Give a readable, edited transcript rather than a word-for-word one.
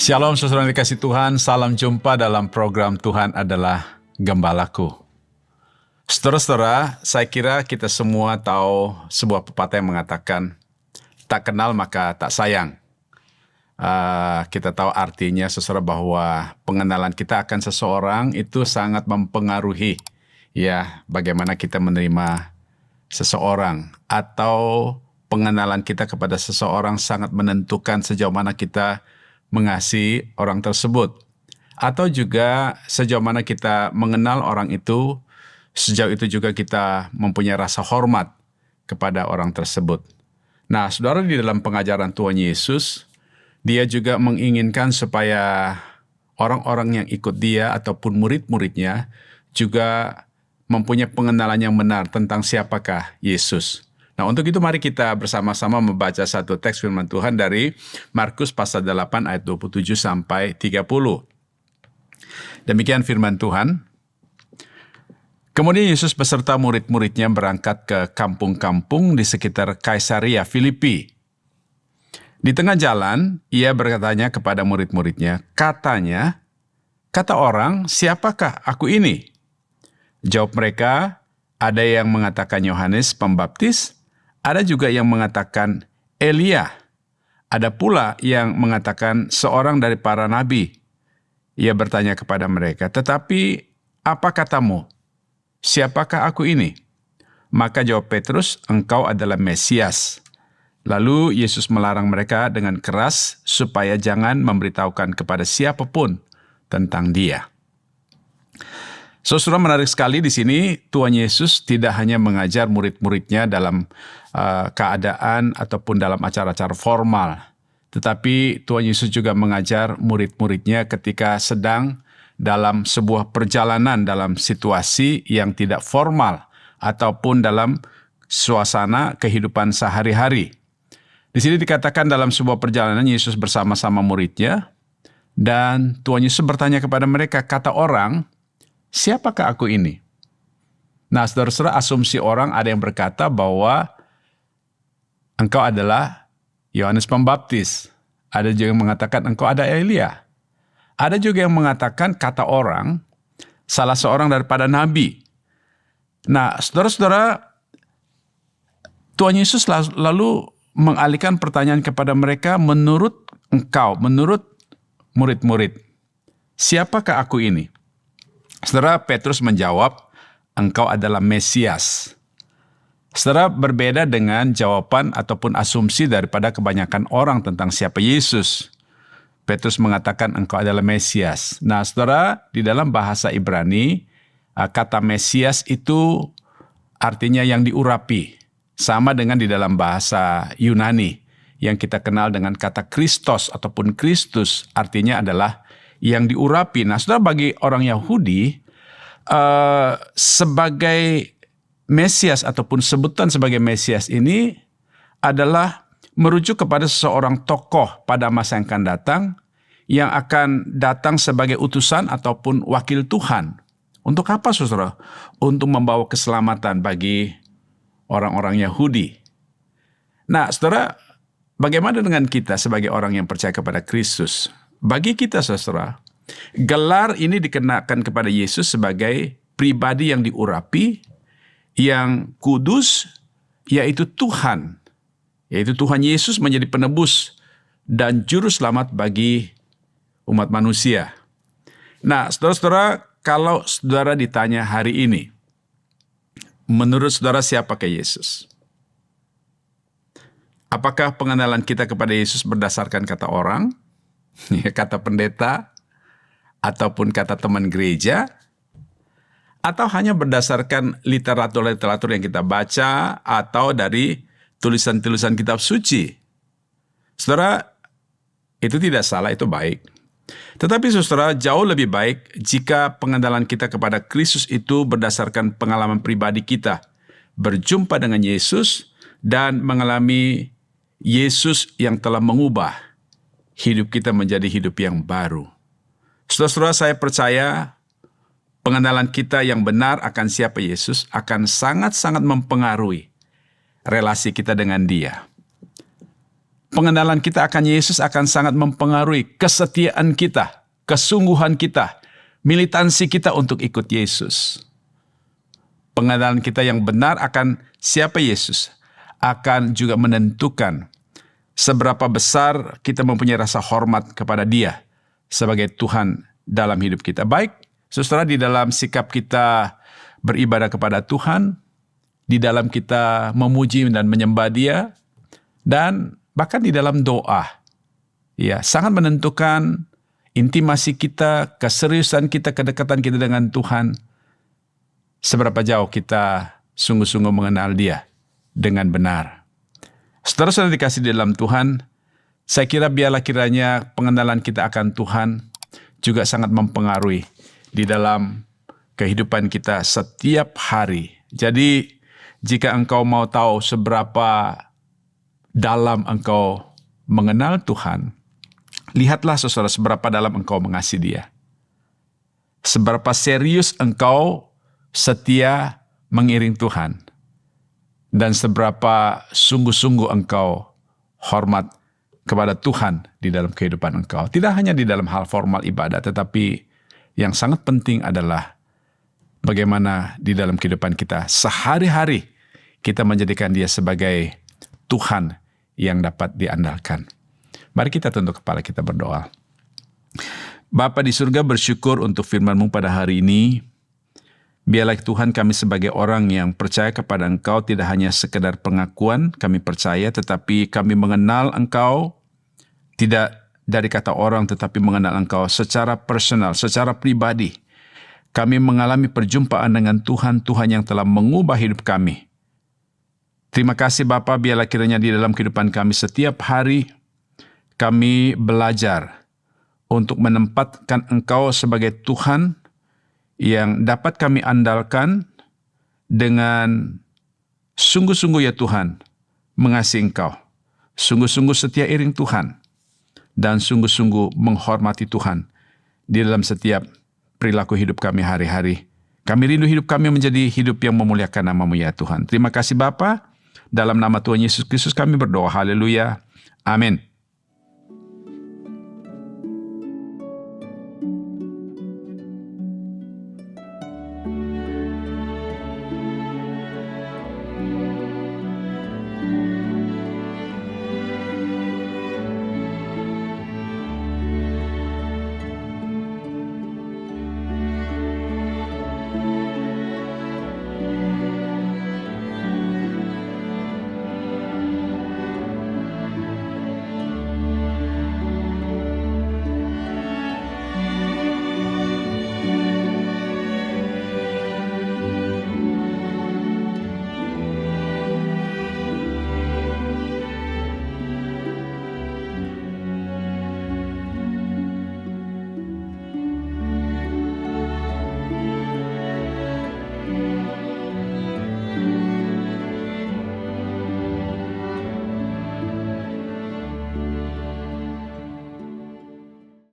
Shalom saudara yang dikasih Tuhan, salam jumpa dalam program Tuhan adalah Gembalaku. Saudara-saudara, saya kira kita semua tahu sebuah pepatah yang mengatakan, tak kenal maka tak sayang. Kita tahu artinya saudara bahwa pengenalan kita akan seseorang itu sangat mempengaruhi ya bagaimana kita menerima seseorang, atau pengenalan kita kepada seseorang sangat menentukan sejauh mana kita mengasihi orang tersebut, atau juga sejauh mana kita mengenal orang itu, sejauh itu juga kita mempunyai rasa hormat kepada orang tersebut. Nah, saudara, di dalam pengajaran Tuhan Yesus, dia juga menginginkan supaya orang-orang yang ikut dia ataupun murid-muridnya juga mempunyai pengenalan yang benar tentang siapakah Yesus. Nah, untuk itu mari kita bersama-sama membaca satu teks firman Tuhan dari Markus pasal 8 ayat 27 sampai 30. Demikian firman Tuhan. Kemudian Yesus beserta murid-muridnya berangkat ke kampung-kampung di sekitar Kaisaria Filipi. Di tengah jalan, ia berkatanya kepada murid-muridnya, kata orang, siapakah aku ini? Jawab mereka, ada yang mengatakan Yohanes Pembaptis, ada juga yang mengatakan Elia. Ada pula yang mengatakan seorang dari para nabi. Ia bertanya kepada mereka, tetapi apa katamu? Siapakah aku ini? Maka jawab Petrus, engkau adalah Mesias. Lalu Yesus melarang mereka dengan keras supaya jangan memberitahukan kepada siapapun tentang dia. Saudara, menarik sekali di sini Tuhan Yesus tidak hanya mengajar murid-muridnya dalam keadaan ataupun dalam acara-acara formal, tetapi Tuhan Yesus juga mengajar murid-muridnya ketika sedang dalam sebuah perjalanan dalam situasi yang tidak formal ataupun dalam suasana kehidupan sehari-hari. Di sini dikatakan dalam sebuah perjalanan Yesus bersama-sama muridnya, dan Tuhan Yesus bertanya kepada mereka, kata orang, siapakah aku ini? Nah, saudara-saudara, asumsi orang ada yang berkata bahwa engkau adalah Yohanes Pembaptis. Ada juga yang mengatakan engkau ada Elia. Ada juga yang mengatakan kata orang, salah seorang daripada nabi. Nah, saudara-saudara, Tuhan Yesus lalu mengalihkan pertanyaan kepada mereka, menurut engkau, menurut murid-murid, siapakah aku ini? Saudara, Petrus menjawab, engkau adalah Mesias. Saudara, berbeda dengan jawaban ataupun asumsi daripada kebanyakan orang tentang siapa Yesus. Petrus mengatakan engkau adalah Mesias. Nah, saudara, di dalam bahasa Ibrani, kata Mesias itu artinya yang diurapi. Sama dengan di dalam bahasa Yunani, yang kita kenal dengan kata Kristos ataupun Kristus, artinya adalah yang diurapi. Nah, saudara, bagi orang Yahudi, sebagai Mesias ataupun sebutan sebagai Mesias ini adalah merujuk kepada seseorang tokoh pada masa yang akan datang, yang akan datang sebagai utusan ataupun wakil Tuhan. Untuk apa, saudara? Untuk membawa keselamatan bagi orang-orang Yahudi. Nah, saudara, bagaimana dengan kita sebagai orang yang percaya kepada Kristus? Bagi kita, saudara, gelar ini dikenakan kepada Yesus sebagai pribadi yang diurapi, yang kudus, yaitu Tuhan. Yaitu Tuhan Yesus menjadi penebus dan juru selamat bagi umat manusia. Nah, saudara-saudara, kalau saudara ditanya hari ini, menurut saudara siapakah Yesus? Apakah pengenalan kita kepada Yesus berdasarkan kata orang, kata pendeta, ataupun kata teman gereja, atau hanya berdasarkan literatur-literatur yang kita baca, atau dari tulisan-tulisan kitab suci? Saudara, itu tidak salah, itu baik. Tetapi saudara, jauh lebih baik jika pengenalan kita kepada Kristus itu berdasarkan pengalaman pribadi kita, berjumpa dengan Yesus, dan mengalami Yesus yang telah mengubah hidup kita menjadi hidup yang baru. Saudara-saudara, saya percaya pengenalan kita yang benar akan siapa Yesus akan sangat-sangat mempengaruhi relasi kita dengan Dia. pengenalan kita akan Yesus akan sangat mempengaruhi kesetiaan kita, kesungguhan kita, militansi kita untuk ikut Yesus. Pengenalan kita yang benar akan siapa Yesus akan juga menentukan seberapa besar kita mempunyai rasa hormat kepada Dia sebagai Tuhan dalam hidup kita. Baik, saudara, di dalam sikap kita beribadah kepada Tuhan, di dalam kita memuji dan menyembah Dia, dan bahkan di dalam doa, ya, sangat menentukan intimasi kita, keseriusan kita, kedekatan kita dengan Tuhan, seberapa jauh kita sungguh-sungguh mengenal Dia dengan benar. Saudara-saudara dikasih di dalam Tuhan, saya kira biarlah kiranya pengenalan kita akan Tuhan juga sangat mempengaruhi di dalam kehidupan kita setiap hari. Jadi, jika engkau mau tahu seberapa dalam engkau mengenal Tuhan, lihatlah saudara seberapa dalam engkau mengasihi Dia. Seberapa serius engkau setia mengiring Tuhan, dan seberapa sungguh-sungguh engkau hormat kepada Tuhan di dalam kehidupan engkau. Tidak hanya di dalam hal formal ibadah, tetapi yang sangat penting adalah bagaimana di dalam kehidupan kita sehari-hari kita menjadikan Dia sebagai Tuhan yang dapat diandalkan. Mari kita tunduk kepala kita berdoa. Bapa di surga, bersyukur untuk firman-Mu pada hari ini. Biarlah Tuhan, kami sebagai orang yang percaya kepada Engkau tidak hanya sekedar pengakuan kami percaya, tetapi kami mengenal Engkau tidak dari kata orang, tetapi mengenal Engkau secara personal, secara pribadi. Kami mengalami perjumpaan dengan Tuhan yang telah mengubah hidup kami. Terima kasih Bapa, biarlah kiranya di dalam kehidupan kami setiap hari kami belajar untuk menempatkan Engkau sebagai Tuhan yang dapat kami andalkan dengan sungguh-sungguh ya Tuhan, mengasihi Engkau, sungguh-sungguh setia iring Tuhan, dan sungguh-sungguh menghormati Tuhan di dalam setiap perilaku hidup kami hari-hari. Kami rindu hidup kami menjadi hidup yang memuliakan nama-Mu ya Tuhan. Terima kasih Bapa, dalam nama Tuhan Yesus Kristus kami berdoa, haleluya, amin.